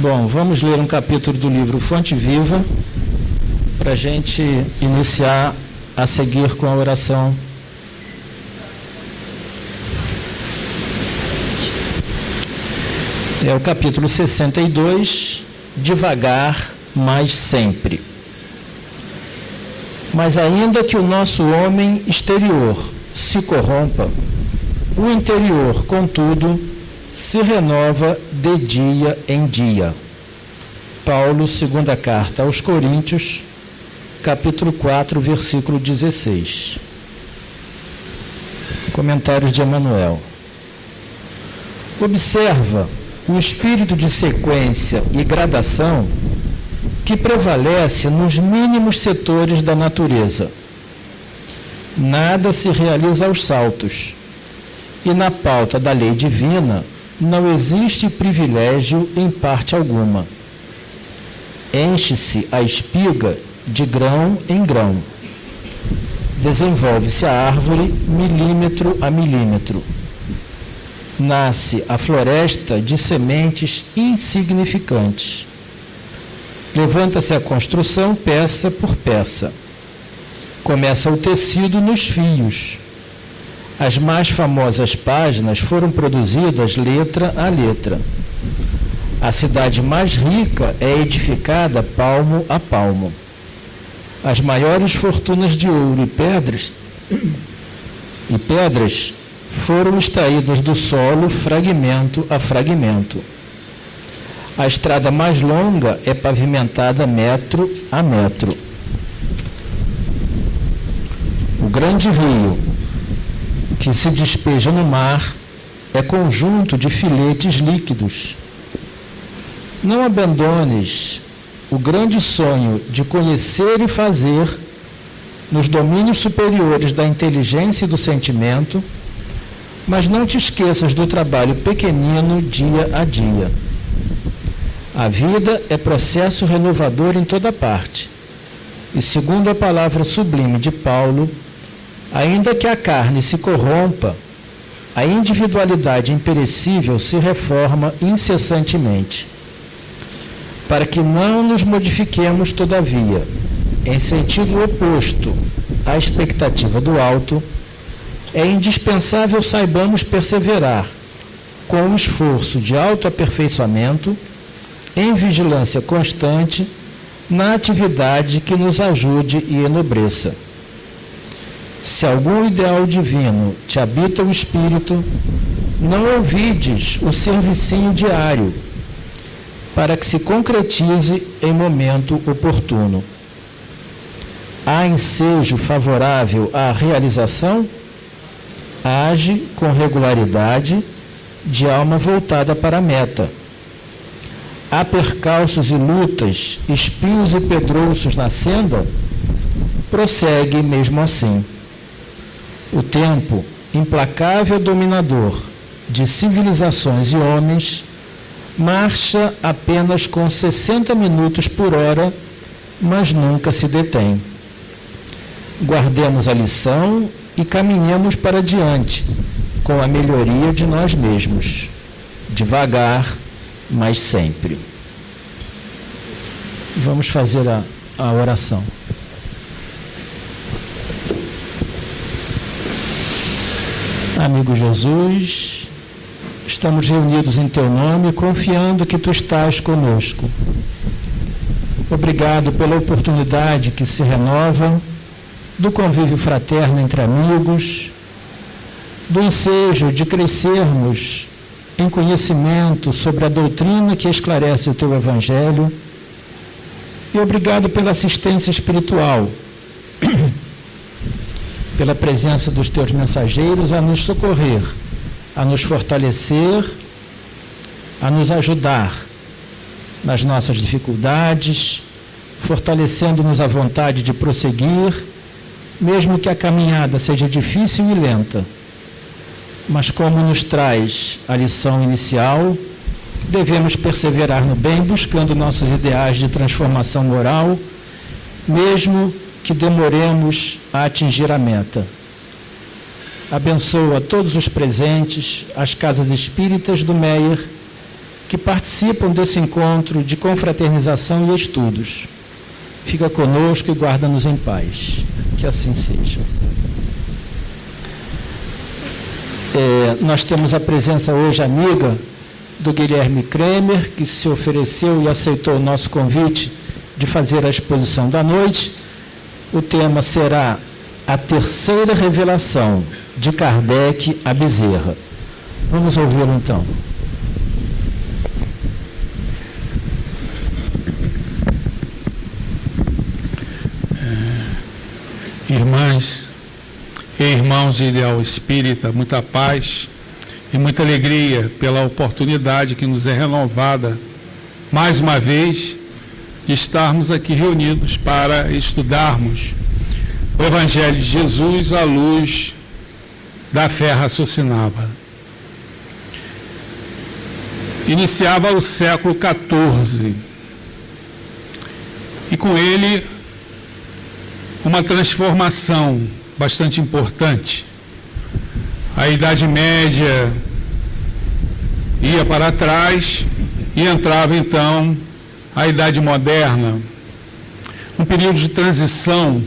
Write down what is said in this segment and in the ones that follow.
Bom, vamos ler um capítulo do livro Fonte Viva para a gente iniciar a seguir com a oração. É o capítulo 62, Devagar, mas sempre. Mas ainda que o nosso homem exterior se corrompa, o interior, contudo, se renova de dia em dia. Paulo, segunda carta aos Coríntios, capítulo 4, versículo 16. Comentários de Emanuel. Observa o espírito de sequência e gradação que prevalece nos mínimos setores da natureza. Nada se realiza aos saltos, e na pauta da lei divina não existe privilégio em parte alguma. Enche-se a espiga de grão em grão. Desenvolve-se a árvore milímetro a milímetro. Nasce a floresta de sementes insignificantes. Levanta-se a construção peça por peça. Começa o tecido nos fios. As mais famosas páginas foram produzidas letra a letra. A cidade mais rica é edificada palmo a palmo. As maiores fortunas de ouro e pedras foram extraídas do solo fragmento a fragmento. A estrada mais longa é pavimentada metro a metro. O grande rio que se despeja no mar é conjunto de filetes líquidos. Não abandones o grande sonho de conhecer e fazer nos domínios superiores da inteligência e do sentimento, mas não te esqueças do trabalho pequenino dia a dia. A vida é processo renovador em toda parte. E segundo a palavra sublime de Paulo, ainda que a carne se corrompa, a individualidade imperecível se reforma incessantemente. Para que não nos modifiquemos, todavia, em sentido oposto à expectativa do alto, é indispensável saibamos perseverar, com o esforço de autoaperfeiçoamento, em vigilância constante, na atividade que nos ajude e enobreça. Se algum ideal divino te habita o espírito, não ouvides o servicinho diário, para que se concretize em momento oportuno. Há ensejo favorável à realização? Age com regularidade, de alma voltada para a meta. Há percalços e lutas, espinhos e pedrouços na senda? Prossegue mesmo assim. O tempo, implacável dominador de civilizações e homens, marcha apenas com 60 minutos por hora, mas nunca se detém. Guardemos a lição e caminhemos para diante, com a melhoria de nós mesmos, devagar, mas sempre. Vamos fazer a oração. Amigo Jesus, estamos reunidos em Teu nome, confiando que Tu estás conosco. Obrigado pela oportunidade que se renova do convívio fraterno entre amigos, do ensejo de crescermos em conhecimento sobre a doutrina que esclarece o Teu Evangelho, e obrigado pela assistência espiritual, pela presença dos Teus mensageiros a nos socorrer, a nos fortalecer, a nos ajudar nas nossas dificuldades, fortalecendo-nos a vontade de prosseguir, mesmo que a caminhada seja difícil e lenta. Mas como nos traz a lição inicial, devemos perseverar no bem, buscando nossos ideais de transformação moral, mesmo que demoremos a atingir a meta. Abençoa todos os presentes, as casas espíritas do Meier, que participam desse encontro de confraternização e estudos. Fica conosco e guarda-nos em paz. Que assim seja. Nós temos a presença hoje amiga do Guilherme Kremer, que se ofereceu e aceitou o nosso convite de fazer a exposição da noite. O tema será a terceira revelação de Kardec a Bezerra. Vamos ouvi-lo então. Irmãs e irmãos de Ideal Espírita, muita paz e muita alegria pela oportunidade que nos é renovada, mais uma vez, de estarmos aqui reunidos para estudarmos o Evangelho de Jesus à luz da fé raciocinada. Iniciava o século XIV e com ele uma transformação bastante importante. A Idade Média ia para trás e entrava então a Idade Moderna, um período de transição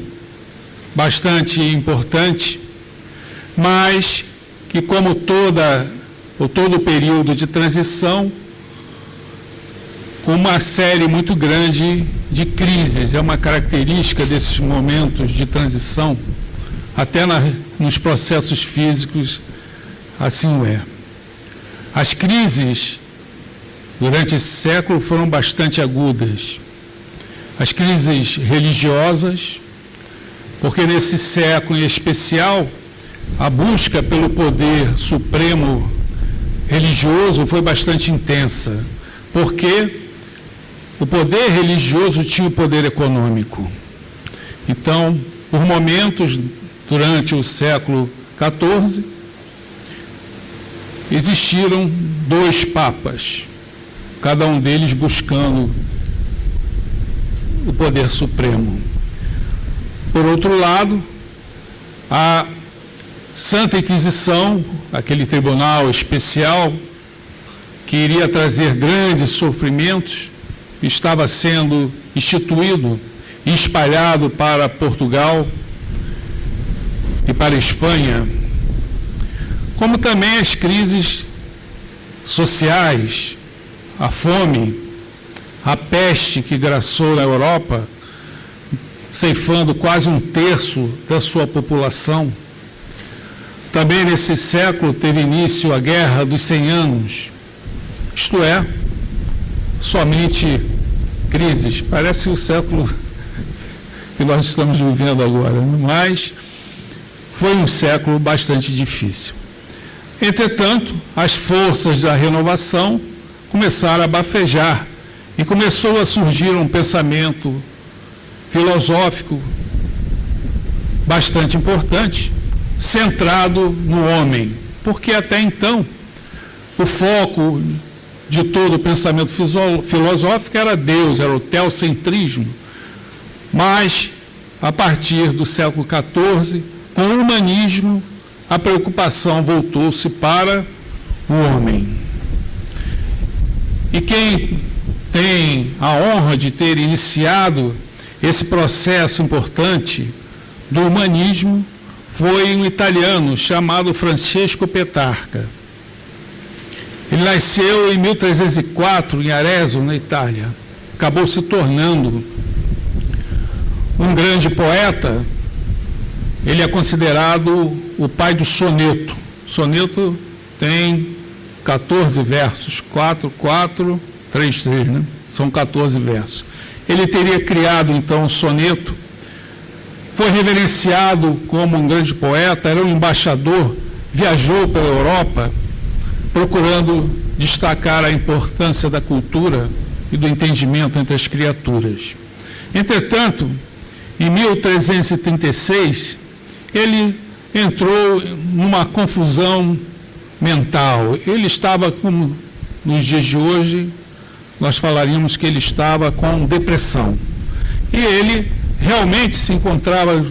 bastante importante, mas que, como todo período de transição, com uma série muito grande de crises, é uma característica desses momentos de transição, até nos processos físicos, assim o é. As crises, durante esse século, foram bastante agudas. As crises religiosas, porque nesse século em especial, a busca pelo poder supremo religioso foi bastante intensa, porque o poder religioso tinha o poder econômico. Então, por momentos, durante o século XIV, existiram 2 papas, cada um deles buscando o poder supremo. Por outro lado, a Santa Inquisição, aquele tribunal especial que iria trazer grandes sofrimentos, estava sendo instituído e espalhado para Portugal e para a Espanha, como também as crises sociais, a fome, a peste que graçou na Europa, ceifando quase 1/3 da sua população. Também nesse século teve início a Guerra dos 100 Anos, isto é, somente crises. Parece o século que nós estamos vivendo agora, mas foi um século bastante difícil. Entretanto, as forças da renovação começaram a bafejar e começou a surgir um pensamento filosófico bastante importante, centrado no homem, porque até então o foco de todo o pensamento filosófico era Deus, era o teocentrismo. Mas, a partir do século XIV, com o humanismo, a preocupação voltou-se para o homem. E quem tem a honra de ter iniciado esse processo importante do humanismo foi um italiano chamado Francesco Petrarca. Ele nasceu em 1304 em Arezzo, na Itália. Acabou se tornando um grande poeta. Ele é considerado o pai do soneto. O soneto tem 14 versos, 4, 4, 3, 3, né? São 14 versos. Ele teria criado, então, o soneto, foi reverenciado como um grande poeta, era um embaixador, viajou pela Europa, procurando destacar a importância da cultura e do entendimento entre as criaturas. Entretanto, em 1336, ele entrou numa confusão mental. Ele estava, como nos dias de hoje, nós falaríamos que ele estava com depressão. E ele realmente se encontrava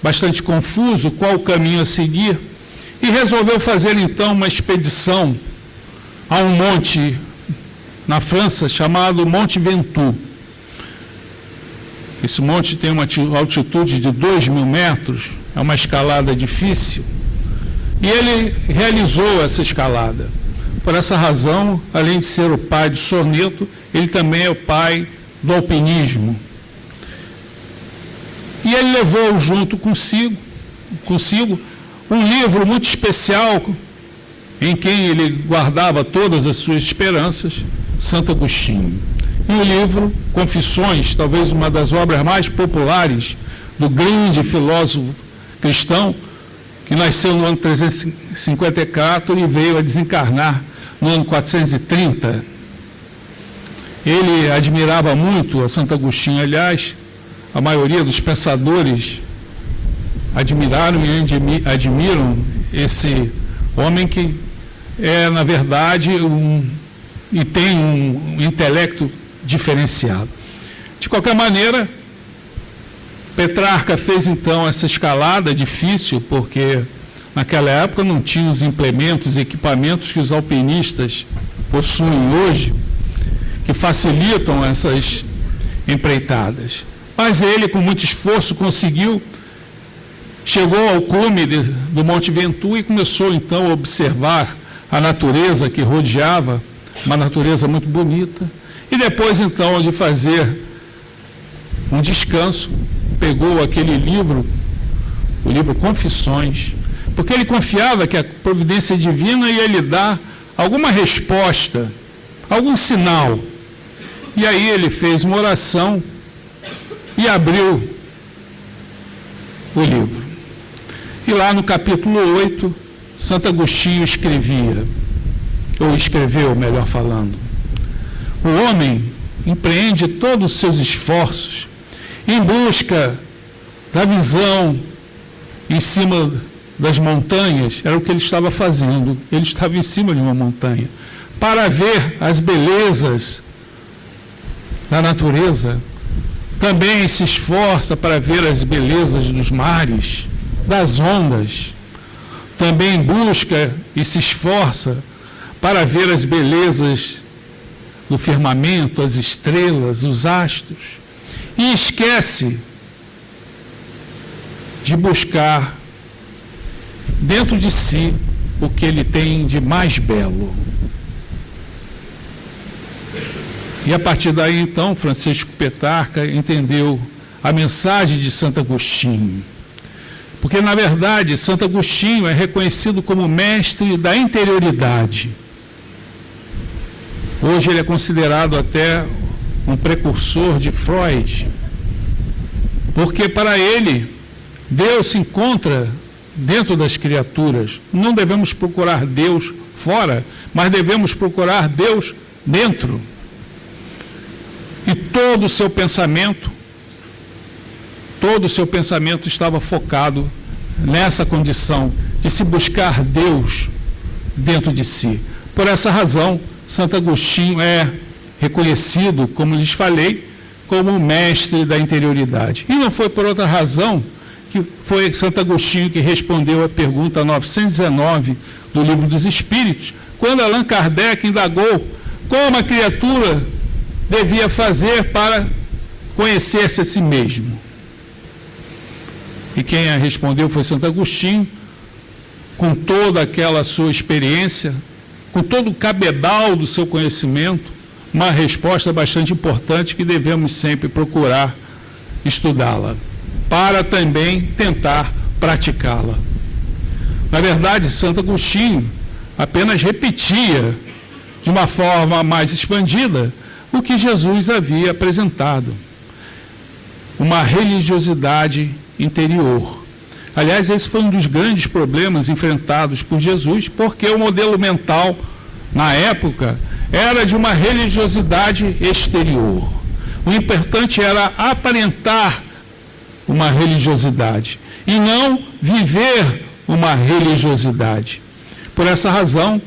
bastante confuso qual o caminho a seguir, e resolveu fazer então uma expedição a um monte na França, chamado Monte Ventoux. Esse monte tem uma altitude de 2.000 metros, é uma escalada difícil, e ele realizou essa escalada. Por essa razão, além de ser o pai do soneto, ele também é o pai do alpinismo. E ele levou junto consigo um livro muito especial, em quem ele guardava todas as suas esperanças, Santo Agostinho. E o livro, Confissões, talvez uma das obras mais populares do grande filósofo cristão, que nasceu no ano 354 e veio a desencarnar no ano 430. Ele admirava muito a Santo Agostinho, aliás, a maioria dos pensadores admiraram e admiram esse homem que é, na verdade, e tem um intelecto diferenciado. De qualquer maneira, Petrarca fez então essa escalada difícil, porque naquela época não tinha os implementos e equipamentos que os alpinistas possuem hoje, que facilitam essas empreitadas. Mas ele, com muito esforço, conseguiu, chegou ao cume do Monte Ventoux e começou então a observar a natureza que rodeava, uma natureza muito bonita. E depois, então, de fazer um descanso, pegou aquele livro, o livro Confissões, porque ele confiava que a providência divina ia lhe dar alguma resposta, algum sinal. E aí ele fez uma oração e abriu o livro. E lá no capítulo 8, Santo Agostinho escreveu, melhor falando: o homem empreende todos os seus esforços em busca da visão em cima das montanhas. Era o que ele estava fazendo. Ele estava em cima de uma montanha para ver as belezas da natureza. Também se esforça para ver as belezas dos mares, das ondas. Também busca e se esforça para ver as belezas do firmamento, as estrelas, os astros, e esquece de buscar dentro de si o que ele tem de mais belo. E a partir daí, então, Francisco Petrarca entendeu a mensagem de Santo Agostinho. Porque, na verdade, Santo Agostinho é reconhecido como mestre da interioridade. Hoje ele é considerado até um precursor de Freud, porque para ele, Deus se encontra dentro das criaturas. Não devemos procurar Deus fora, mas devemos procurar Deus dentro. E todo o seu pensamento estava focado nessa condição de se buscar Deus dentro de si. Por essa razão, Santo Agostinho é reconhecido, como lhes falei, como o mestre da interioridade. E não foi por outra razão que foi Santo Agostinho que respondeu a pergunta 919 do Livro dos Espíritos, quando Allan Kardec indagou como a criatura devia fazer para conhecer-se a si mesmo. E quem a respondeu foi Santo Agostinho, com toda aquela sua experiência, com todo o cabedal do seu conhecimento, uma resposta bastante importante que devemos sempre procurar estudá-la, para também tentar praticá-la. Na verdade, Santo Agostinho apenas repetia, de uma forma mais expandida, o que Jesus havia apresentado. Uma religiosidade interior. Aliás, esse foi um dos grandes problemas enfrentados por Jesus, porque o modelo mental, na época, era de uma religiosidade exterior. O importante era aparentar uma religiosidade e não viver uma religiosidade. Por essa razão,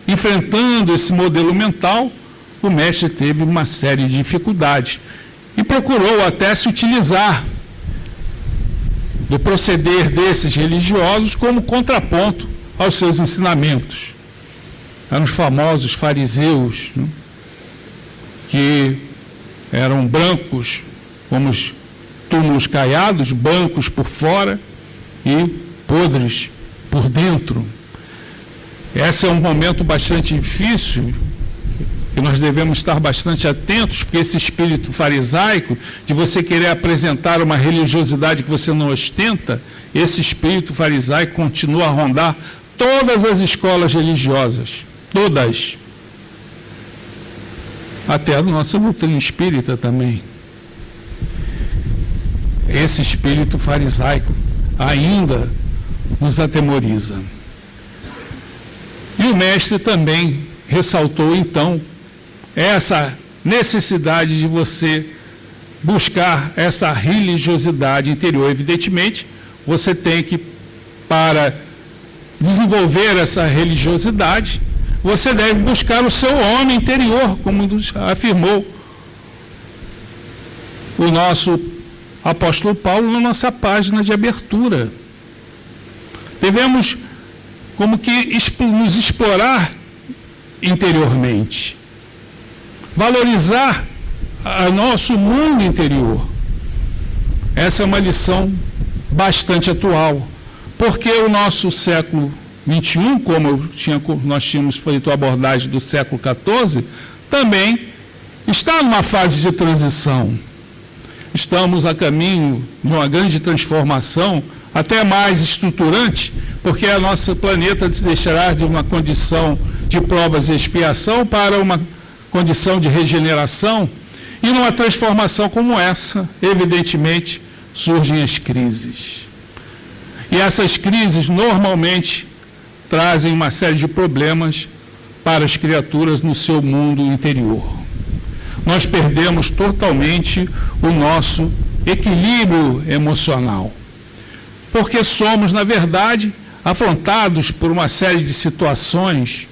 enfrentando esse modelo mental, o mestre teve uma série de dificuldades e procurou até se utilizar do proceder desses religiosos como contraponto aos seus ensinamentos. Eram os famosos fariseus, né? que eram brancos, como os túmulos caiados, brancos por fora e podres por dentro. Esse é um momento bastante difícil, que nós devemos estar bastante atentos, porque esse espírito farisaico, de você querer apresentar uma religiosidade que você não ostenta, esse espírito farisaico continua a rondar todas as escolas religiosas, todas. Até a nossa doutrina espírita também. Esse espírito farisaico ainda nos atemoriza. E o mestre também ressaltou, então, essa necessidade de você buscar essa religiosidade interior. Evidentemente, você tem que, para desenvolver essa religiosidade, você deve buscar o seu homem interior, como afirmou o nosso apóstolo Paulo na nossa página de abertura. Devemos, como que, nos explorar interiormente, valorizar o nosso mundo interior. Essa é uma lição bastante atual, porque o nosso século XXI, como nós tínhamos feito a abordagem do século XIV, também está numa fase de transição. Estamos a caminho de uma grande transformação, até mais estruturante, porque a nosso planeta deixará de uma condição de provas e expiação para uma condição de regeneração, e numa transformação como essa, evidentemente, surgem as crises. E essas crises, normalmente, trazem uma série de problemas para as criaturas no seu mundo interior. Nós perdemos totalmente o nosso equilíbrio emocional, porque somos, na verdade, afrontados por uma série de situações,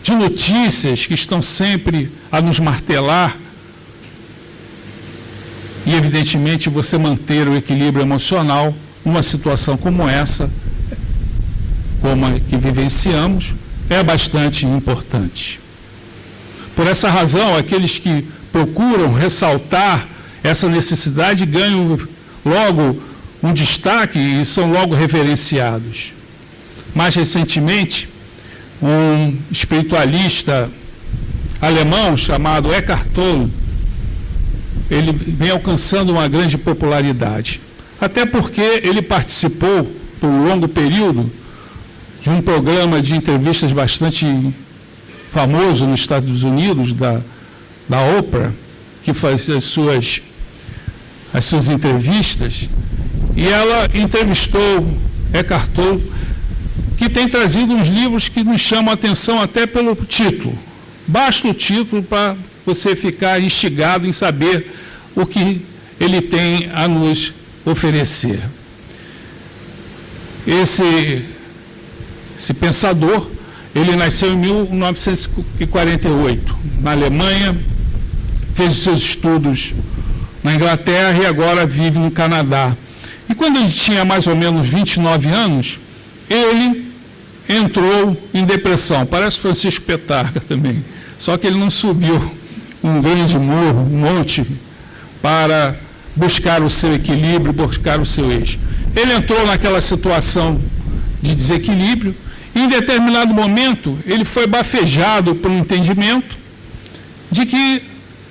de notícias que estão sempre a nos martelar, e, evidentemente, você manter o equilíbrio emocional numa situação como essa, como a que vivenciamos, é bastante importante. Por essa razão, aqueles que procuram ressaltar essa necessidade ganham logo um destaque e são logo reverenciados. Mais recentemente, um espiritualista alemão chamado Eckhart Tolle, ele vem alcançando uma grande popularidade, até porque ele participou, por um longo período, de um programa de entrevistas bastante famoso nos Estados Unidos, da Oprah, que faz as suas entrevistas, e ela entrevistou Eckhart Tolle, que tem trazido uns livros que nos chamam a atenção até pelo título. Basta o título para você ficar instigado em saber o que ele tem a nos oferecer. Esse pensador, ele nasceu em 1948, na Alemanha, fez os seus estudos na Inglaterra e agora vive no Canadá. E quando ele tinha mais ou menos 29 anos, ele entrou em depressão. Parece Francisco Petrarca também, só que ele não subiu um grande morro, um monte, para buscar o seu equilíbrio, buscar o seu eixo. Ele entrou naquela situação de desequilíbrio e, em determinado momento, ele foi bafejado por um entendimento de que,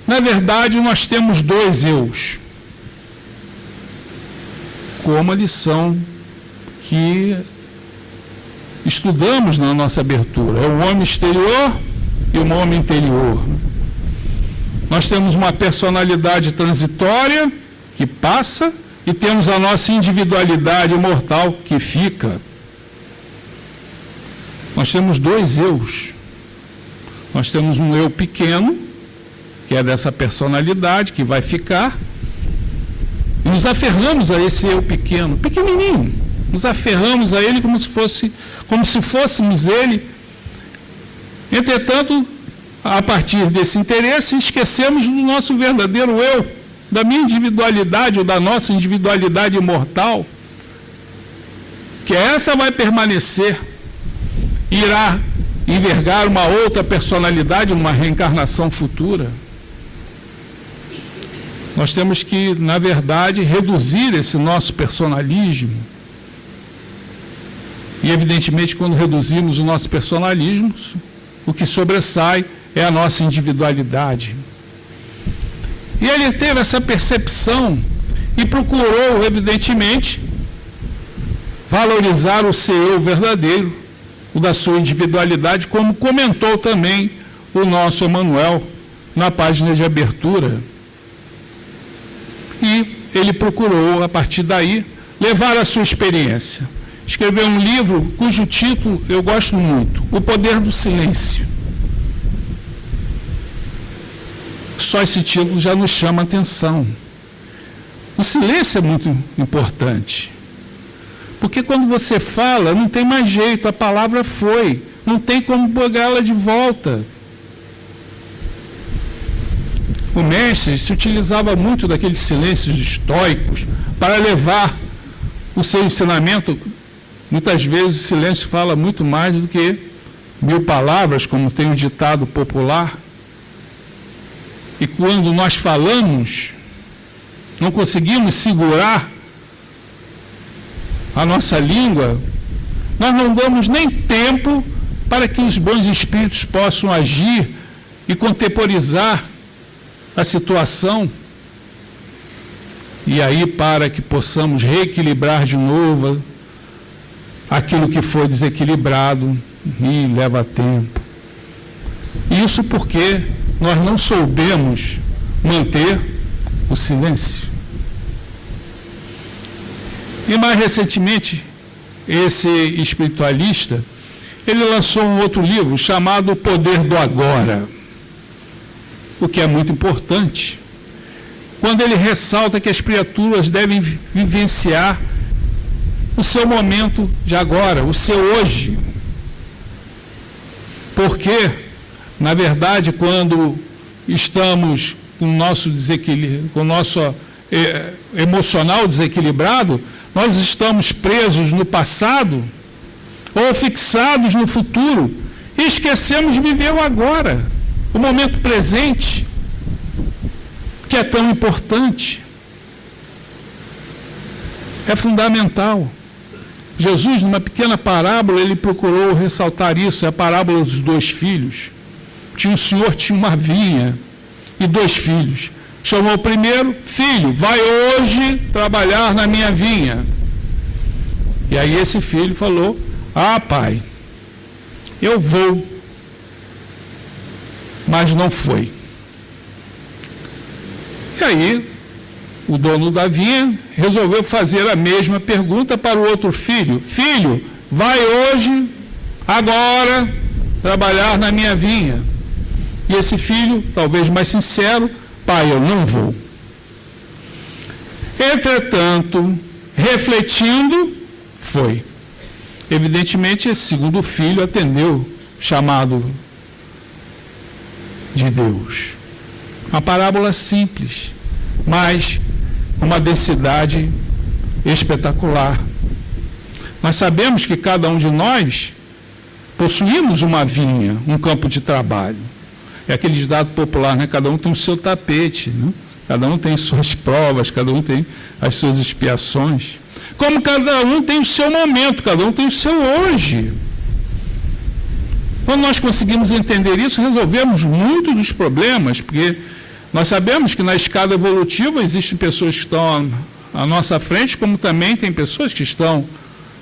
na verdade, nós temos dois eus, como a lição que estudamos na nossa abertura. É um homem exterior e um homem interior. Nós temos uma personalidade transitória que passa e temos a nossa individualidade imortal que fica. Nós temos dois eus. Nós temos um eu pequeno, que é dessa personalidade que vai ficar, e nos aferramos a esse eu pequeno, pequenininho. Nos aferramos a ele como se fôssemos ele. Entretanto, a partir desse interesse, esquecemos do nosso verdadeiro eu, da minha individualidade ou da nossa individualidade imortal, que essa vai permanecer, irá envergar uma outra personalidade numa reencarnação futura. Nós temos que, na verdade, reduzir esse nosso personalismo. E, evidentemente, quando reduzimos o nosso personalismo, o que sobressai é a nossa individualidade. E ele teve essa percepção e procurou, evidentemente, valorizar o seu eu verdadeiro, o da sua individualidade, como comentou também o nosso Emmanuel na página de abertura. E ele procurou, a partir daí, levar a sua experiência. Escreveu um livro cujo título eu gosto muito, O Poder do Silêncio. Só esse título já nos chama a atenção. O silêncio é muito importante. Porque quando você fala, não tem mais jeito, a palavra foi, não tem como pegá-la de volta. O mestre se utilizava muito daqueles silêncios estoicos para levar o seu ensinamento. Muitas vezes o silêncio fala muito mais do que 1000 palavras, como tem um ditado popular. E quando nós falamos, não conseguimos segurar a nossa língua, nós não damos nem tempo para que os bons espíritos possam agir e contemporizar a situação. E aí, para que possamos reequilibrar de novo aquilo que foi desequilibrado, e leva tempo. Isso porque nós não soubemos manter o silêncio. E mais recentemente, esse espiritualista, ele lançou um outro livro chamado O Poder do Agora, o que é muito importante, quando ele ressalta que as criaturas devem vivenciar o seu momento de agora, o seu hoje. Porque, na verdade, quando estamos com o nosso desequilíbrio, com o nosso emocional desequilibrado, nós estamos presos no passado ou fixados no futuro e esquecemos de viver o agora, o momento presente, que é tão importante. É fundamental. Jesus, numa pequena parábola, ele procurou ressaltar isso, é a parábola dos 2 filhos. Um senhor tinha uma vinha e 2 filhos. Chamou o primeiro: filho, vai hoje trabalhar na minha vinha. E aí esse filho falou: ah, pai, eu vou. Mas não foi. E aí o dono da vinha resolveu fazer a mesma pergunta para o outro filho: filho, vai hoje, agora, trabalhar na minha vinha. E esse filho, talvez mais sincero: pai, eu não vou. Entretanto, refletindo, foi. Evidentemente, esse segundo filho atendeu o chamado de Deus. Uma parábola simples, mas uma densidade espetacular. Nós sabemos que cada um de nós possuímos uma vinha, um campo de trabalho. É aquele ditado popular, né? Cada um tem o seu tapete, né? Cada um tem suas provas, cada um tem as suas expiações. Como cada um tem o seu momento, cada um tem o seu hoje. Quando nós conseguimos entender isso, resolvemos muito dos problemas, porque nós sabemos que na escada evolutiva existem pessoas que estão à nossa frente, como também tem pessoas que estão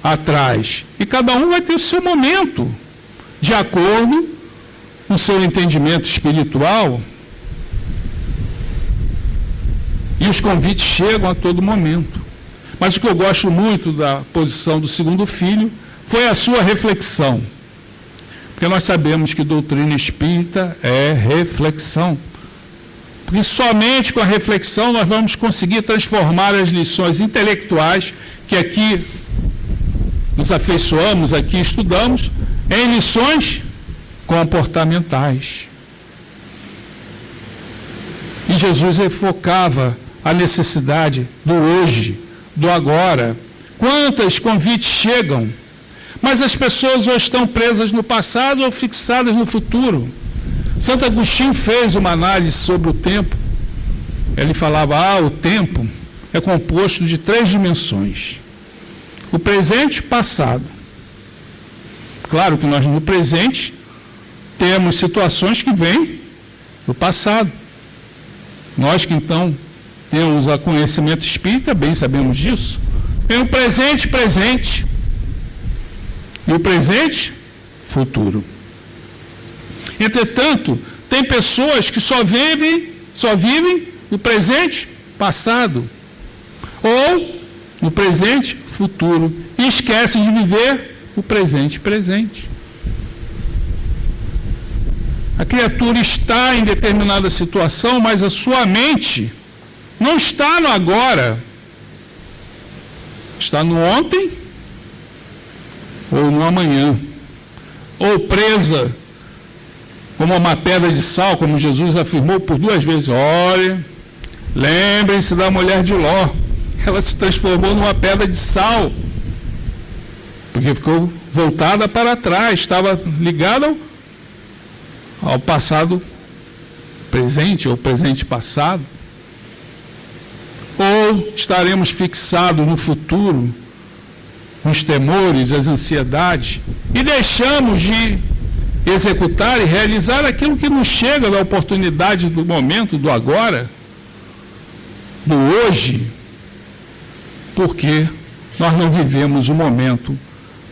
atrás. E cada um vai ter o seu momento, de acordo com o seu entendimento espiritual. E os convites chegam a todo momento. Mas o que eu gosto muito da posição do segundo filho foi a sua reflexão. Porque nós sabemos que doutrina espírita é reflexão. Porque somente com a reflexão nós vamos conseguir transformar as lições intelectuais que aqui nos afeiçoamos, aqui estudamos, em lições comportamentais. E Jesus enfocava a necessidade do hoje, do agora. Quantos convites chegam, mas as pessoas ou estão presas no passado ou fixadas no futuro. Santo Agostinho fez uma análise sobre o tempo. ele falava, o tempo é composto de 3 dimensões. O presente, passado. Claro que nós no presente temos situações que vêm do passado. Nós que então temos o conhecimento espírita, bem sabemos disso. Tem o presente, e o presente, futuro. Entretanto, tem pessoas que só vivem no presente, passado, ou no presente, futuro, e esquecem de viver o presente. A criatura está em determinada situação, mas a sua mente não está no agora, está no ontem ou no amanhã, ou presa como uma pedra de sal, como Jesus afirmou por 2 vezes. Olha, lembrem-se da mulher de Ló, ela se transformou numa pedra de sal, porque ficou voltada para trás, estava ligada ao passado presente, ou presente passado. Ou estaremos fixados no futuro, nos temores, as ansiedades, e deixamos de executar e realizar aquilo que nos chega da oportunidade do momento, do agora, do hoje, porque nós não vivemos o momento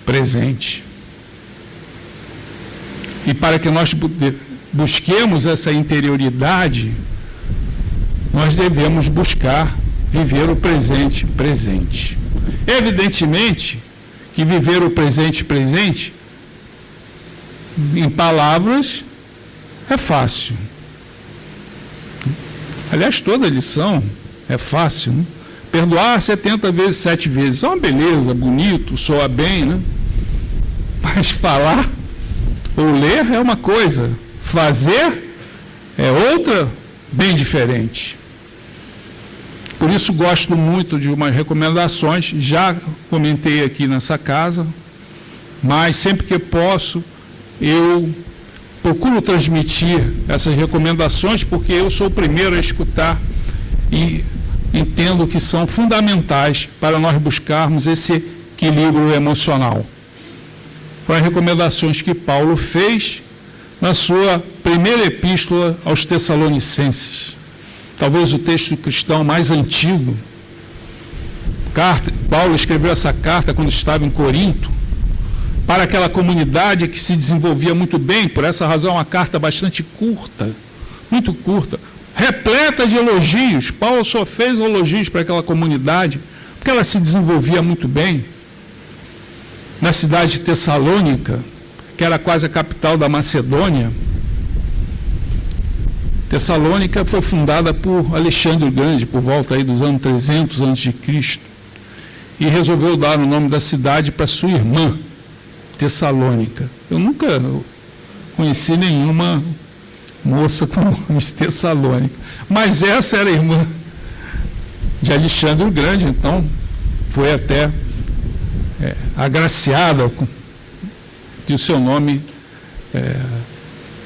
presente. E para que nós busquemos essa interioridade, nós devemos buscar viver o presente. Evidentemente que viver o presente, em palavras, é fácil. Aliás, toda lição é fácil, né? Perdoar 70 vezes, 7 vezes, é uma beleza, bonito, soa bem, né? Mas falar ou ler é uma coisa, fazer é outra, bem diferente. Por isso gosto muito de umas recomendações, já comentei aqui nessa casa, mas sempre que posso, eu procuro transmitir essas recomendações, porque eu sou o primeiro a escutar e entendo que são fundamentais para nós buscarmos esse equilíbrio emocional. Foram as recomendações que Paulo fez na sua primeira epístola aos Tessalonicenses. Talvez o texto cristão mais antigo. Paulo escreveu essa carta quando estava em Corinto, para aquela comunidade que se desenvolvia muito bem. Por essa razão, uma carta bastante curta, muito curta, repleta de elogios. Paulo só fez elogios para aquela comunidade, porque ela se desenvolvia muito bem. Na cidade de Tessalônica, que era quase a capital da Macedônia. Tessalônica foi fundada por Alexandre o Grande, por volta aí dos anos 300 a.C., e resolveu dar o nome da cidade para sua irmã, Tessalônica. Eu nunca conheci nenhuma moça com nome de Tessalônica, mas essa era a irmã de Alexandre o Grande, então foi até agraciada de o seu nome,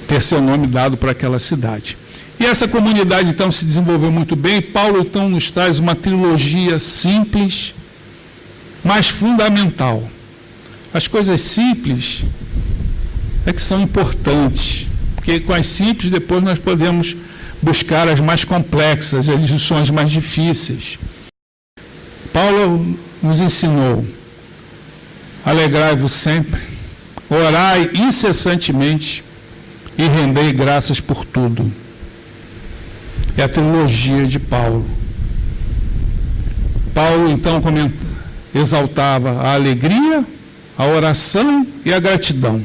ter seu nome dado para aquela cidade. E essa comunidade então se desenvolveu muito bem. Paulo então nos traz uma trilogia simples, mas fundamental. As coisas simples é que são importantes, porque com as simples depois nós podemos buscar as mais complexas, as lições mais difíceis. Paulo nos ensinou: alegrai-vos sempre, orai incessantemente e rendei graças por tudo. É a trilogia de Paulo. Paulo então exaltava a alegria, a oração e a gratidão.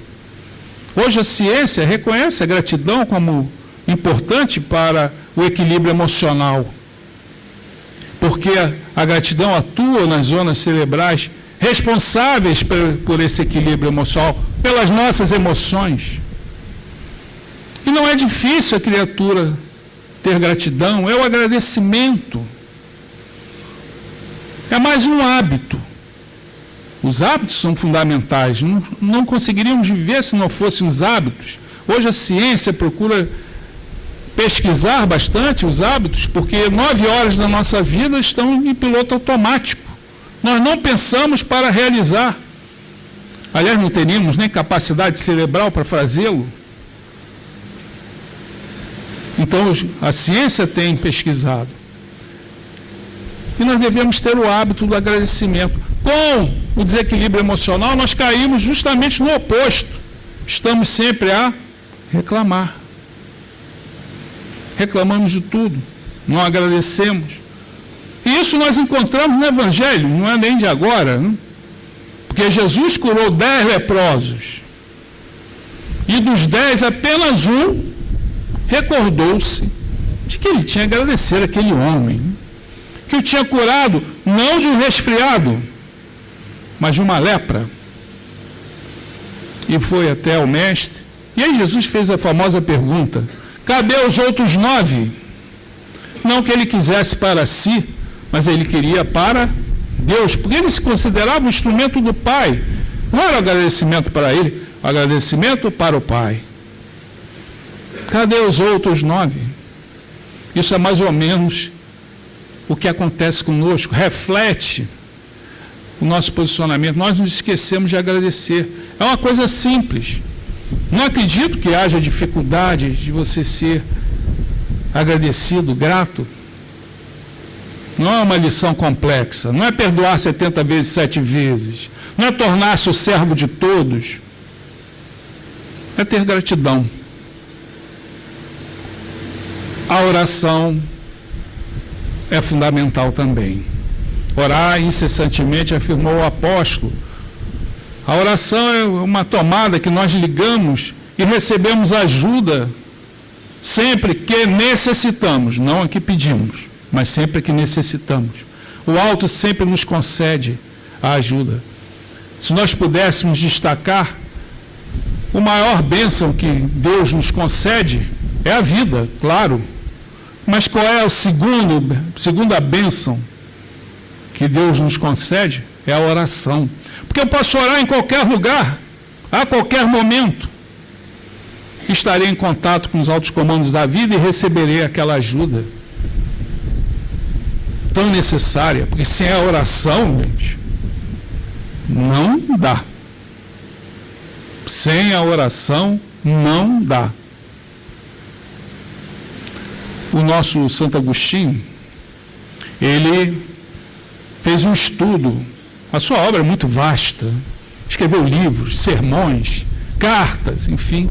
Hoje a ciência reconhece a gratidão como importante para o equilíbrio emocional, porque a gratidão atua nas zonas cerebrais responsáveis por esse equilíbrio emocional, pelas nossas emoções. E não é difícil a criatura ter gratidão, é o agradecimento. É mais um hábito. Os hábitos são fundamentais. Não conseguiríamos viver se não fossem os hábitos. Hoje a ciência procura pesquisar bastante os hábitos, porque 9 horas da nossa vida estão em piloto automático. Nós não pensamos para realizar. Aliás, não teríamos nem capacidade cerebral para fazê-lo. Então, a ciência tem pesquisado. E nós devemos ter o hábito do agradecimento. Com o desequilíbrio emocional, nós caímos justamente no oposto. Estamos sempre a reclamar. Reclamamos de tudo, não agradecemos. E isso nós encontramos no Evangelho, não é nem de agora, né? Porque Jesus curou 10 leprosos. E dos 10, apenas um recordou-se de que ele tinha que agradecer aquele homem, né? Que o tinha curado, não de um resfriado, mas de uma lepra. E foi até o mestre. E aí Jesus fez a famosa pergunta: cadê os outros 9? Não que ele quisesse para si, mas ele queria para Deus, porque ele se considerava um instrumento do Pai. Não era agradecimento para ele, agradecimento para o Pai. Cadê os outros 9? Isso é mais ou menos o que acontece conosco, reflete o nosso posicionamento. Nós nos esquecemos de agradecer. É uma coisa simples. Não acredito que haja dificuldade de você ser agradecido, grato. Não é uma lição complexa. Não é perdoar 70 vezes, 7 vezes. Não é tornar-se o servo de todos. É ter gratidão. A oração é fundamental também. Orar incessantemente, afirmou o apóstolo. A oração é uma tomada que nós ligamos e recebemos ajuda sempre que necessitamos, não a que pedimos, mas sempre que necessitamos. O alto sempre nos concede a ajuda. Se nós pudéssemos destacar, a maior bênção que Deus nos concede é a vida, claro. Mas qual é a segunda bênção que Deus nos concede? É a oração. Porque eu posso orar em qualquer lugar, a qualquer momento. Estarei em contato com os altos comandos da vida e receberei aquela ajuda tão necessária. Porque sem a oração, gente, não dá. Sem a oração, não dá. O nosso Santo Agostinho, ele fez um estudo. A sua obra é muito vasta. Escreveu livros, sermões, cartas, enfim.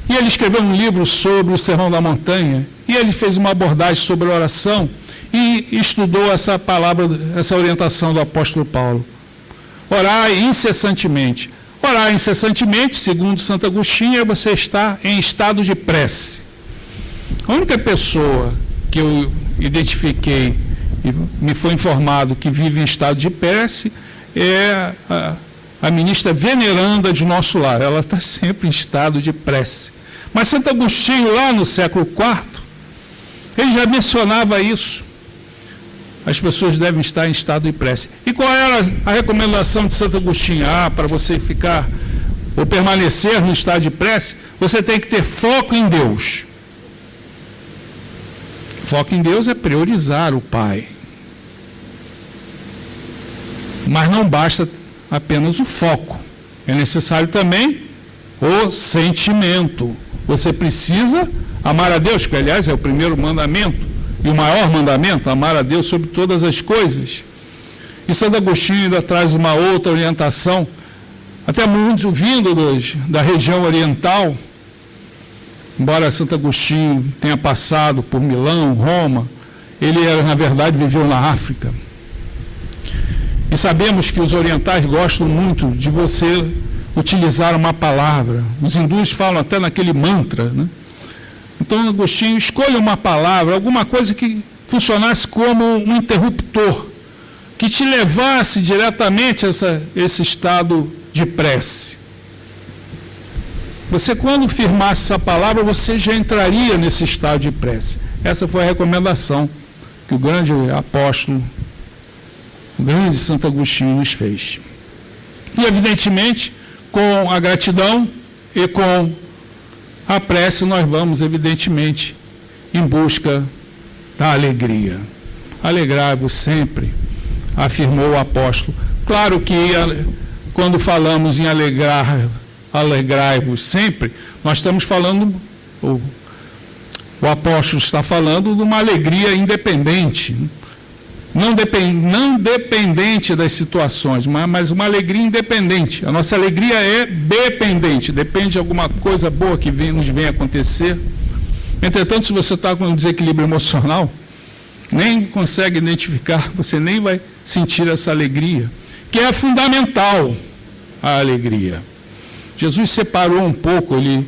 E ele escreveu um livro sobre o Sermão da Montanha. E ele fez uma abordagem sobre a oração e estudou essa palavra, essa orientação do apóstolo Paulo. Orar incessantemente. Orar incessantemente, segundo Santo Agostinho, é você estar em estado de prece. A única pessoa que eu identifiquei e me foi informado que vive em estado de prece é a ministra veneranda de nosso lar. Ela está sempre em estado de prece. Mas Santo Agostinho, lá no século IV, ele já mencionava isso. As pessoas devem estar em estado de prece. E qual era a recomendação de Santo Agostinho? Para você ficar ou permanecer no estado de prece, você tem que ter foco em Deus. Foco em Deus é priorizar o Pai. Mas não basta apenas o foco. É necessário também o sentimento. Você precisa amar a Deus, que aliás é o primeiro mandamento, e o maior mandamento, amar a Deus sobre todas as coisas. E Santo Agostinho ainda traz uma outra orientação, até muito vindo da região oriental. Embora Santo Agostinho tenha passado por Milão, Roma, ele, na verdade, viveu na África. E sabemos que os orientais gostam muito de você utilizar uma palavra. Os hindus falam até naquele mantra, né? Então, Agostinho, escolha uma palavra, alguma coisa que funcionasse como um interruptor, que te levasse diretamente a esse estado de prece. Você, quando firmasse essa palavra, você já entraria nesse estado de prece. Essa foi a recomendação que o grande apóstolo, o grande Santo Agostinho nos fez. E, evidentemente, com a gratidão e com a prece nós vamos, evidentemente, em busca da alegria. Alegrai-vos sempre, afirmou o apóstolo. Claro que quando falamos em alegrai-vos sempre, nós estamos falando, o apóstolo está falando de uma alegria independente, não dependente das situações, mas uma alegria independente. A nossa alegria é dependente, depende de alguma coisa boa que nos vem acontecer. Entretanto, se você está com um desequilíbrio emocional, nem consegue identificar, você nem vai sentir essa alegria, que é fundamental, a alegria. Jesus separou um pouco, ele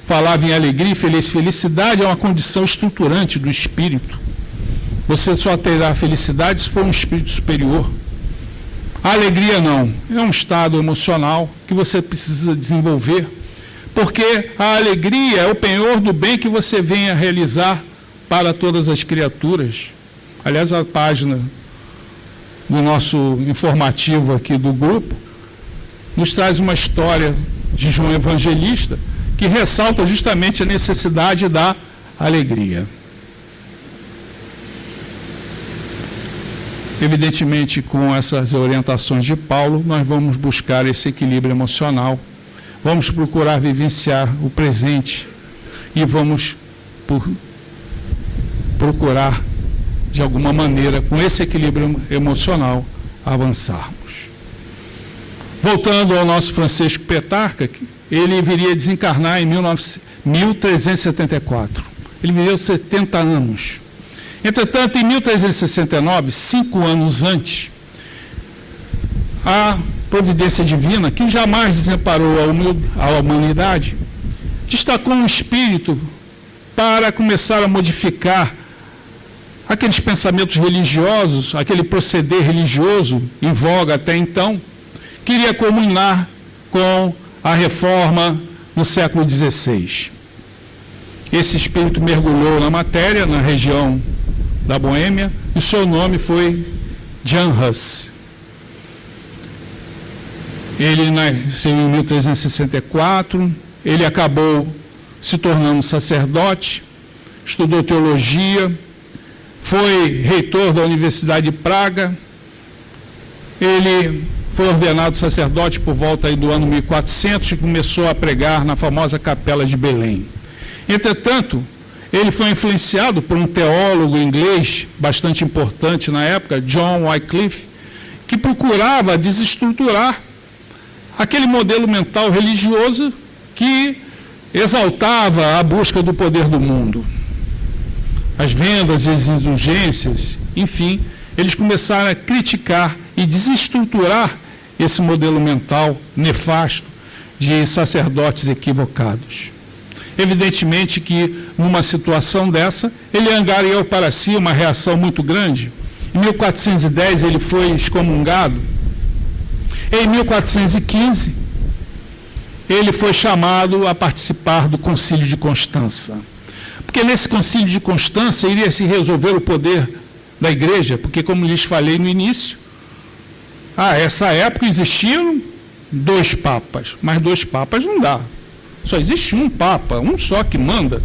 falava em alegria e felicidade é uma condição estruturante do espírito. Você só terá felicidade se for um espírito superior. A alegria não, é um estado emocional que você precisa desenvolver, porque a alegria é o penhor do bem que você vem a realizar para todas as criaturas. Aliás, a página do nosso informativo aqui do grupo nos traz uma história de João Evangelista que ressalta justamente a necessidade da alegria. Evidentemente, com essas orientações de Paulo, nós vamos buscar esse equilíbrio emocional, vamos procurar vivenciar o presente e vamos procurar, de alguma maneira, com esse equilíbrio emocional, avançarmos. Voltando ao nosso Francisco Petrarca, ele viria a desencarnar em 1374. Ele viveu 70 anos. Entretanto, em 1369, 5 anos antes, a providência divina, que jamais desamparou a humanidade, destacou um espírito para começar a modificar aqueles pensamentos religiosos, aquele proceder religioso em voga até então, queria culminar com a reforma no século XVI. Esse espírito mergulhou na matéria, na região da Boêmia, e o seu nome foi Jan Hus. Ele nasceu em 1364, ele acabou se tornando sacerdote, estudou teologia, foi reitor da Universidade de Praga, ele foi ordenado sacerdote por volta aí do ano 1400 e começou a pregar na famosa Capela de Belém. Entretanto, ele foi influenciado por um teólogo inglês bastante importante na época, John Wycliffe, que procurava desestruturar aquele modelo mental religioso que exaltava a busca do poder do mundo. As vendas e as indulgências, enfim, eles começaram a criticar e desestruturar esse modelo mental nefasto de sacerdotes equivocados. Evidentemente que, numa situação dessa, ele angariou para si uma reação muito grande. Em 1410, ele foi excomungado. Em 1415, ele foi chamado a participar do Concílio de Constança. Porque nesse Concílio de Constança iria se resolver o poder da Igreja, porque, como lhes falei no início, essa época existiam 2 papas, mas 2 papas não dá. Só existe um Papa, um só que manda.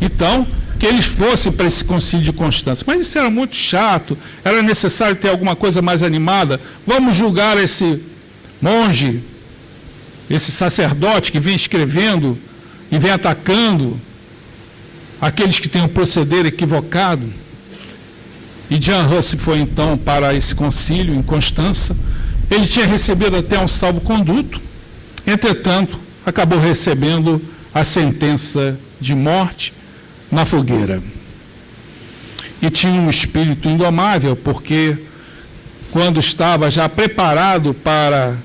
Então, que eles fossem para esse Concílio de Constança. Mas isso era muito chato, era necessário ter alguma coisa mais animada. Vamos julgar esse monge, esse sacerdote que vem escrevendo e vem atacando aqueles que têm um proceder equivocado. E Jan Hus foi então para esse concílio em Constança. Ele tinha recebido até um salvo-conduto, entretanto, acabou recebendo a sentença de morte na fogueira. E tinha um espírito indomável, porque quando estava já preparado para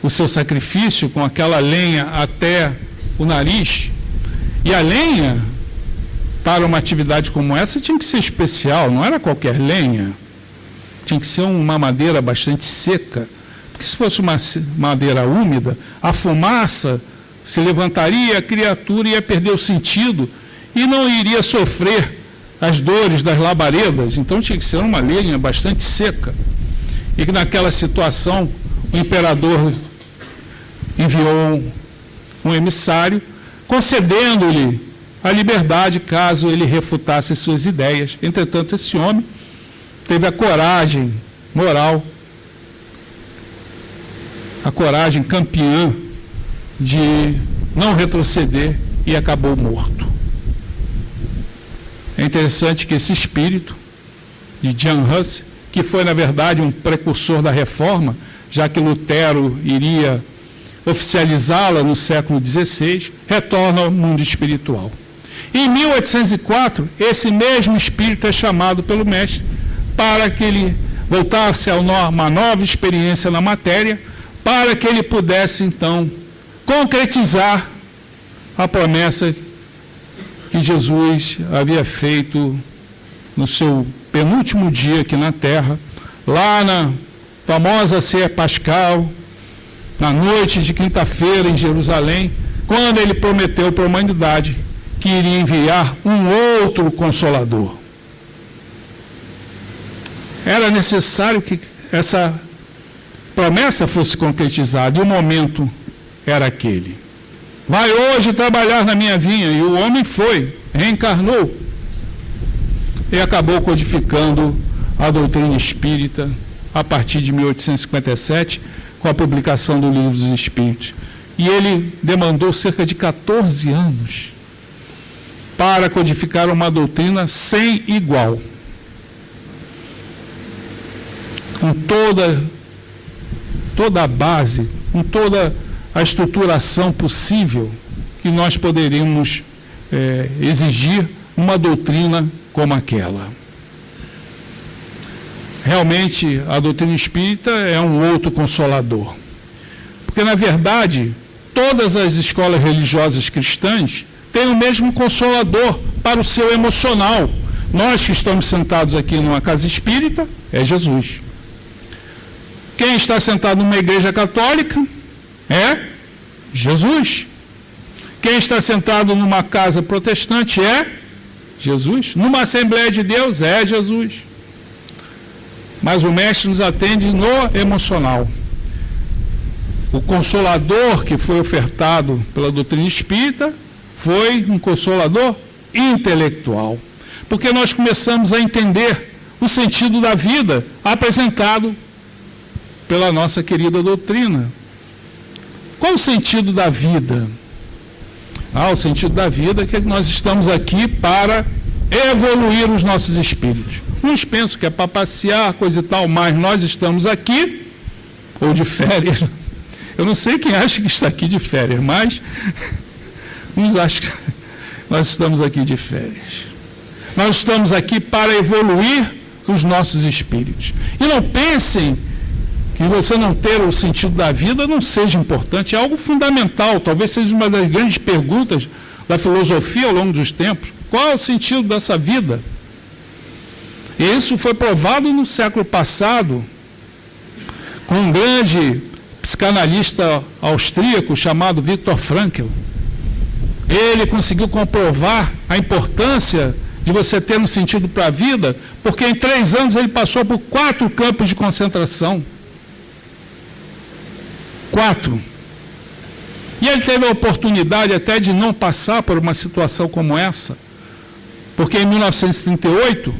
o seu sacrifício, com aquela lenha até o nariz, e a lenha, para uma atividade como essa, tinha que ser especial, não era qualquer lenha, tinha que ser uma madeira bastante seca, porque se fosse uma madeira úmida, a fumaça se levantaria, a criatura ia perder o sentido e não iria sofrer as dores das labaredas. Então tinha que ser uma lenha bastante seca. E que naquela situação o imperador enviou um emissário concedendo-lhe a liberdade caso ele refutasse suas ideias. Entretanto, esse homem teve a coragem moral, a coragem campeã de não retroceder e acabou morto. É interessante que esse espírito de Jan Hus, que foi, na verdade, um precursor da reforma, já que Lutero iria oficializá-la no século XVI, retorna ao mundo espiritual. Em 1804, esse mesmo espírito é chamado pelo mestre para que ele voltasse a uma nova experiência na matéria, para que ele pudesse, então, concretizar a promessa que Jesus havia feito no seu penúltimo dia aqui na Terra, lá na famosa ceia pascal, na noite de quinta-feira em Jerusalém, quando ele prometeu para a humanidade que iria enviar um outro Consolador. Era necessário que essa promessa fosse concretizada, e o momento era aquele. Vai hoje trabalhar na minha vinha, e o homem foi, reencarnou, e acabou codificando a doutrina espírita a partir de 1857, com a publicação do Livro dos Espíritos. E ele demandou cerca de 14 anos para codificar uma doutrina sem igual, com toda a base, com toda a estruturação possível que nós poderíamos exigir uma doutrina como aquela. Realmente, a doutrina espírita é um outro consolador. Porque, na verdade, todas as escolas religiosas cristãs têm o mesmo consolador para o seu emocional. Nós que estamos sentados aqui numa casa espírita, é Jesus. Quem está sentado numa igreja católica é Jesus. Quem está sentado numa casa protestante é Jesus. Numa Assembleia de Deus é Jesus. Mas o mestre nos atende no emocional. O consolador que foi ofertado pela doutrina espírita foi um consolador intelectual. Porque nós começamos a entender o sentido da vida apresentado pela nossa querida doutrina. Qual o sentido da vida? O sentido da vida é que nós estamos aqui para evoluir os nossos espíritos. Uns pensam que é para passear, coisa e tal, mas nós estamos aqui, ou de férias. Eu não sei quem acha que está aqui de férias, mas uns acham que nós estamos aqui de férias. Nós estamos aqui para evoluir os nossos espíritos. E não pensem que você não ter o sentido da vida não seja importante, é algo fundamental, talvez seja uma das grandes perguntas da filosofia ao longo dos tempos. Qual é o sentido dessa vida? E isso foi provado no século passado, com um grande psicanalista austríaco chamado Viktor Frankl. Ele conseguiu comprovar a importância de você ter um sentido para a vida, porque em 3 anos ele passou por 4 campos de concentração. 4. E ele teve a oportunidade até de não passar por uma situação como essa, porque em 1938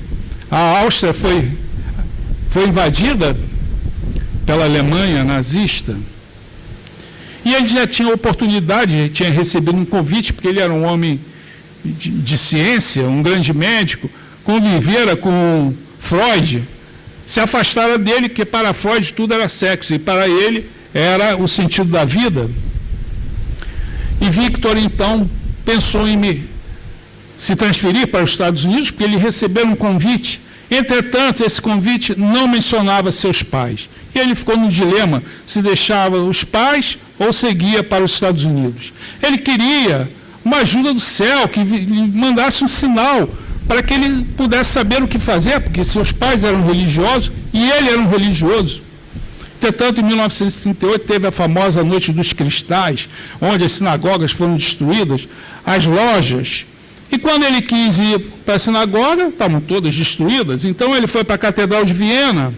a Áustria foi invadida pela Alemanha nazista, e ele já tinha oportunidade, tinha recebido um convite, porque ele era um homem de ciência, um grande médico, convivera com Freud, se afastara dele, que para Freud tudo era sexo, e para ele era o sentido da vida. E Victor, então, pensou em se transferir para os Estados Unidos, porque ele recebeu um convite. Entretanto, esse convite não mencionava seus pais. E ele ficou no dilema, se deixava os pais ou seguia para os Estados Unidos. Ele queria uma ajuda do céu, que lhe mandasse um sinal, para que ele pudesse saber o que fazer, porque seus pais eram religiosos e ele era um religioso. Entretanto, em 1938, teve a famosa Noite dos Cristais, onde as sinagogas foram destruídas, as lojas. E quando ele quis ir para a sinagoga, estavam todas destruídas. Então ele foi para a Catedral de Viena,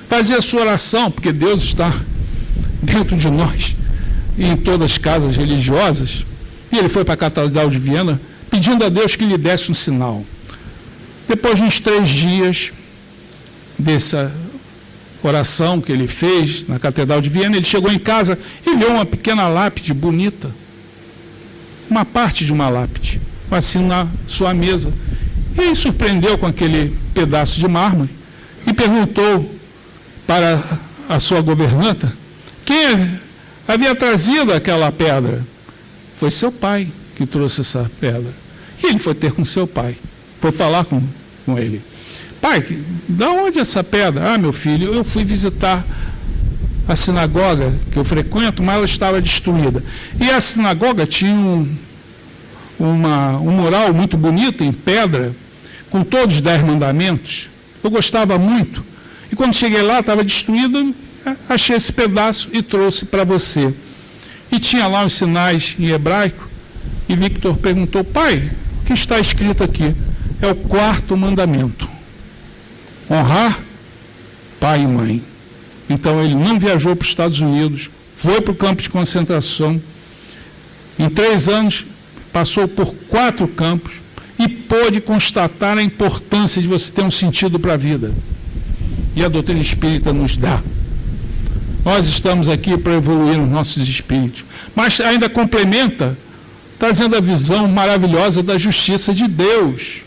fazer a sua oração, porque Deus está dentro de nós, e em todas as casas religiosas. E ele foi para a Catedral de Viena, pedindo a Deus que lhe desse um sinal. Depois de uns 3 dias dessa oração que ele fez na Catedral de Viena, ele chegou em casa e viu uma pequena lápide bonita, uma parte de uma lápide, assim na sua mesa. E ele surpreendeu com aquele pedaço de mármore e perguntou para a sua governanta quem havia trazido aquela pedra. Foi seu pai que trouxe essa pedra. E ele foi ter com seu pai, foi falar com ele. Pai, de onde é essa pedra? Ah, meu filho, eu fui visitar a sinagoga que eu frequento, mas ela estava destruída. E a sinagoga tinha um mural muito bonito, em pedra, com todos os 10 mandamentos. Eu gostava muito. E quando cheguei lá, estava destruído, achei esse pedaço e trouxe para você. E tinha lá os sinais em hebraico. E Victor perguntou, pai, o que está escrito aqui? É o 4º mandamento. Honrar pai e mãe. Então ele não viajou para os Estados Unidos, foi para o campo de concentração. Em 3 anos, passou por 4 campos e pôde constatar a importância de você ter um sentido para a vida. E a doutrina espírita nos dá. Nós estamos aqui para evoluir os nossos espíritos. Mas ainda complementa, trazendo a visão maravilhosa da justiça de Deus.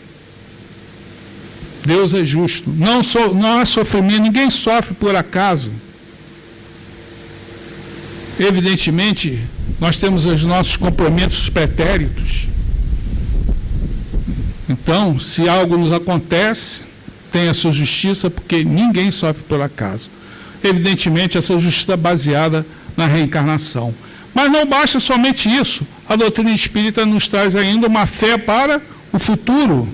Deus é justo. Não há sofrimento, ninguém sofre por acaso. Evidentemente, nós temos os nossos compromissos pretéritos. Então, se algo nos acontece, tem a sua justiça, porque ninguém sofre por acaso. Evidentemente, essa justiça é baseada na reencarnação. Mas não basta somente isso. A doutrina espírita nos traz ainda uma fé para o futuro.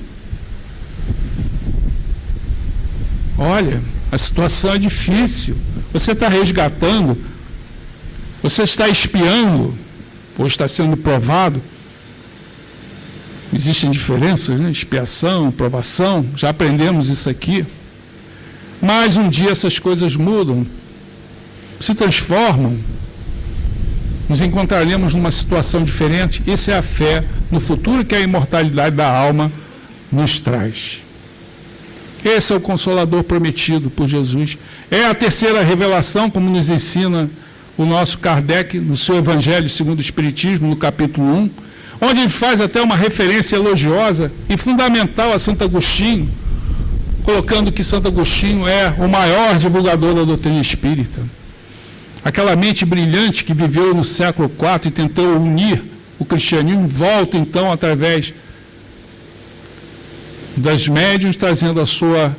Olha, a situação é difícil. Você está resgatando, você está espiando, ou está sendo provado. Existem diferenças, né? Expiação, provação, já aprendemos isso aqui. Mas um dia essas coisas mudam, se transformam, nos encontraremos numa situação diferente. Essa é a fé no futuro que a imortalidade da alma nos traz. Esse é o Consolador prometido por Jesus. É a terceira revelação, como nos ensina o nosso Kardec no seu Evangelho segundo o Espiritismo, no capítulo 1, onde ele faz até uma referência elogiosa e fundamental a Santo Agostinho, colocando que Santo Agostinho é o maior divulgador da doutrina espírita. Aquela mente brilhante que viveu no século IV e tentou unir o cristianismo, volta então através das médiuns, trazendo a sua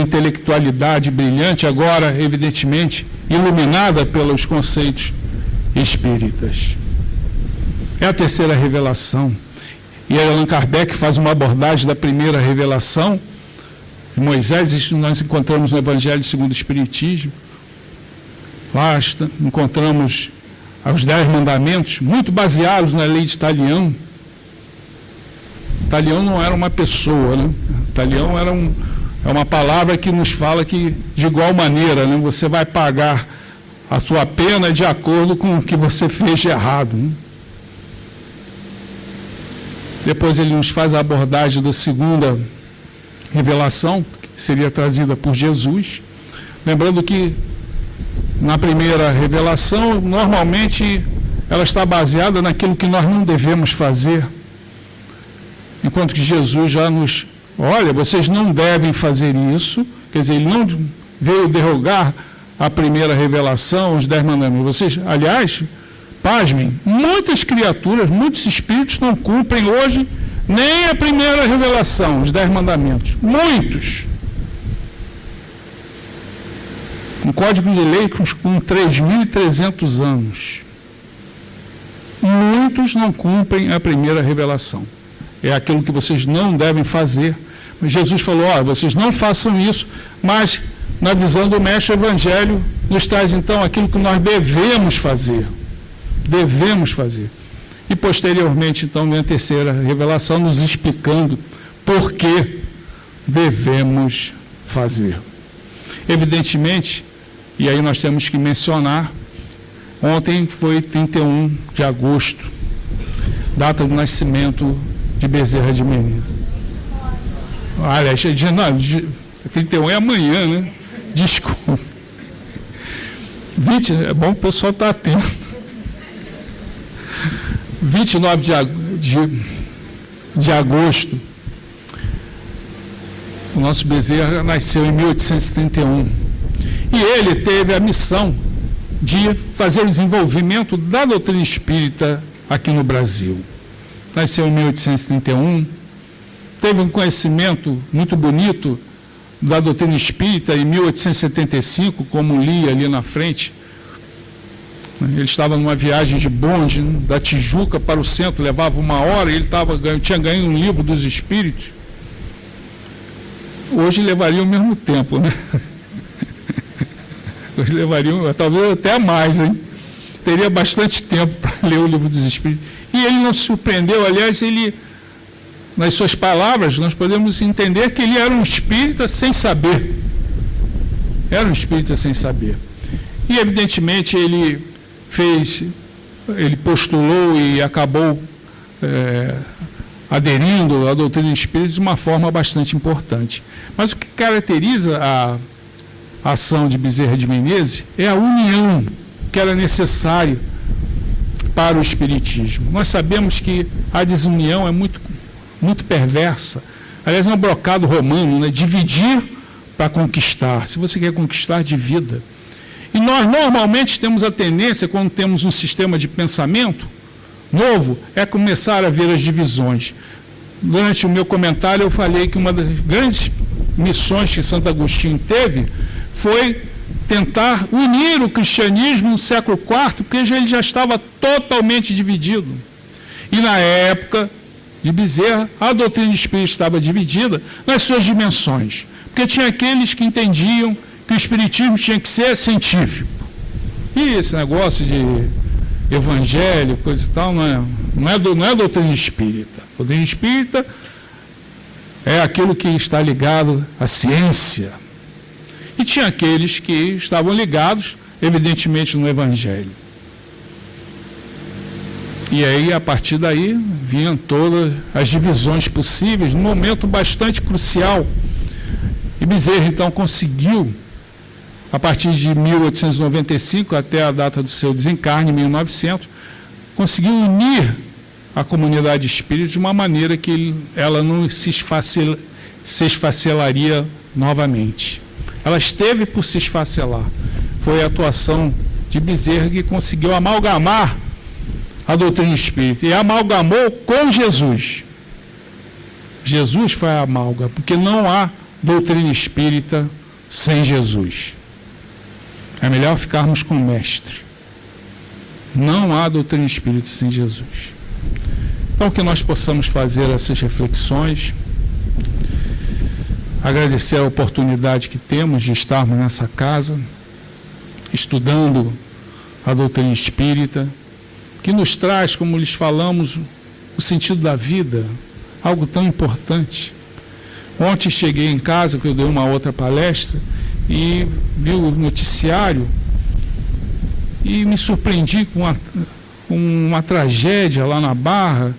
intelectualidade brilhante, agora, evidentemente, iluminada pelos conceitos espíritas. É a terceira revelação. E Allan Kardec faz uma abordagem da primeira revelação de Moisés, isso nós encontramos no Evangelho segundo o Espiritismo. Lá encontramos os 10 mandamentos, muito baseados na lei de Talião. Talião não era uma pessoa, né? Talião é uma palavra que nos fala que, de igual maneira, né, você vai pagar a sua pena de acordo com o que você fez de errado. Né? Depois ele nos faz a abordagem da segunda revelação, que seria trazida por Jesus. Lembrando que, na primeira revelação, normalmente ela está baseada naquilo que nós não devemos fazer. Enquanto que Jesus já nos... Olha, vocês não devem fazer isso. Quer dizer, ele não veio derrogar a primeira revelação, os 10 mandamentos. Vocês, aliás, pasmem, muitas criaturas, muitos espíritos não cumprem hoje nem a primeira revelação, os 10 mandamentos. Muitos. Um código de lei com 3.300 anos. Muitos não cumprem a primeira revelação. É aquilo que vocês não devem fazer. Mas Jesus falou, vocês não façam isso, mas na visão do Mestre Evangelho nos traz então aquilo que nós devemos fazer. Devemos fazer. E posteriormente, então, vem a terceira revelação nos explicando por que devemos fazer. Evidentemente, e aí nós temos que mencionar, ontem foi 31 de agosto. data do nascimento de Bezerra de Menezes. Olha, 31 é amanhã, né? Desculpa. 20, é bom que o pessoal está atento. 29 de agosto, o nosso Bezerra nasceu em 1831. E ele teve a missão de fazer o desenvolvimento da doutrina espírita aqui no Brasil. Nasceu em 1831, teve um conhecimento muito bonito da doutrina espírita em 1875, como li ali na frente. Ele estava numa viagem de bonde, da Tijuca para o centro, levava 1 hora, e ele tinha ganho um livro dos espíritos. Hoje levaria o mesmo tempo, né? Hoje levaria, talvez até mais, hein? Teria bastante tempo para ler o livro dos espíritos. E ele não se surpreendeu, aliás, ele, nas suas palavras, nós podemos entender que ele era um espírita sem saber. Era um espírita sem saber. E, evidentemente, ele postulou e acabou aderindo à doutrina espírita de uma forma bastante importante. Mas o que caracteriza a ação de Bezerra de Menezes é a união que era necessária para o espiritismo. Nós sabemos que a desunião é muito, muito perversa. Aliás, é um brocado romano, né? Dividir para conquistar. Se você quer conquistar, divida. E nós normalmente temos a tendência, quando temos um sistema de pensamento novo, é começar a ver as divisões. Durante o meu comentário eu falei que uma das grandes missões que Santo Agostinho teve foi tentar unir o cristianismo no século IV, porque ele já estava totalmente dividido. E na época de Bezerra, a doutrina espírita estava dividida nas suas dimensões, porque tinha aqueles que entendiam que o espiritismo tinha que ser científico. E esse negócio de evangelho, coisa e tal, não é doutrina espírita. A doutrina espírita é aquilo que está ligado à ciência. E tinha aqueles que estavam ligados, evidentemente, no evangelho. E aí, a partir daí, vinham todas as divisões possíveis, num momento bastante crucial. E Bezerra, então, conseguiu, a partir de 1895 até a data do seu desencarne, em 1900, conseguiu unir a comunidade espírita de uma maneira que ela não se esfacelaria novamente. Ela esteve por se esfacelar. Foi a atuação de Bezerra que conseguiu amalgamar a doutrina espírita e amalgamou com Jesus. Jesus foi a amálgama, porque não há doutrina espírita sem Jesus. É melhor ficarmos com o mestre. Não há doutrina espírita sem Jesus. Então, que nós possamos fazer essas reflexões, agradecer a oportunidade que temos de estarmos nessa casa, estudando a doutrina espírita, que nos traz, como lhes falamos, o sentido da vida, algo tão importante. Ontem cheguei em casa, que eu dei uma outra palestra, e vi o noticiário e me surpreendi com uma tragédia lá na Barra,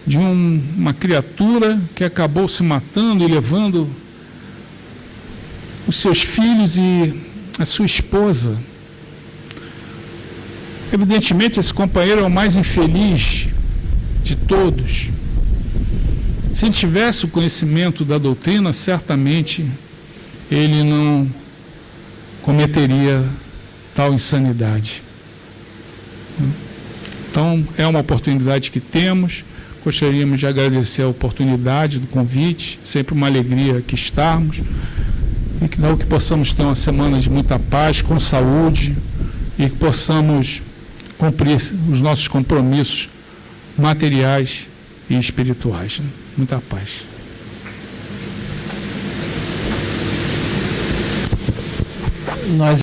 de uma criatura que acabou se matando e levando os seus filhos e a sua esposa. Evidentemente, esse companheiro é o mais infeliz de todos. Se ele tivesse o conhecimento da doutrina, certamente ele não cometeria tal insanidade. Então, é uma oportunidade que temos. Gostaríamos de agradecer a oportunidade do convite, sempre uma alegria aqui estarmos, e que possamos ter uma semana de muita paz, com saúde, e que possamos cumprir os nossos compromissos materiais e espirituais. Muita paz. Nós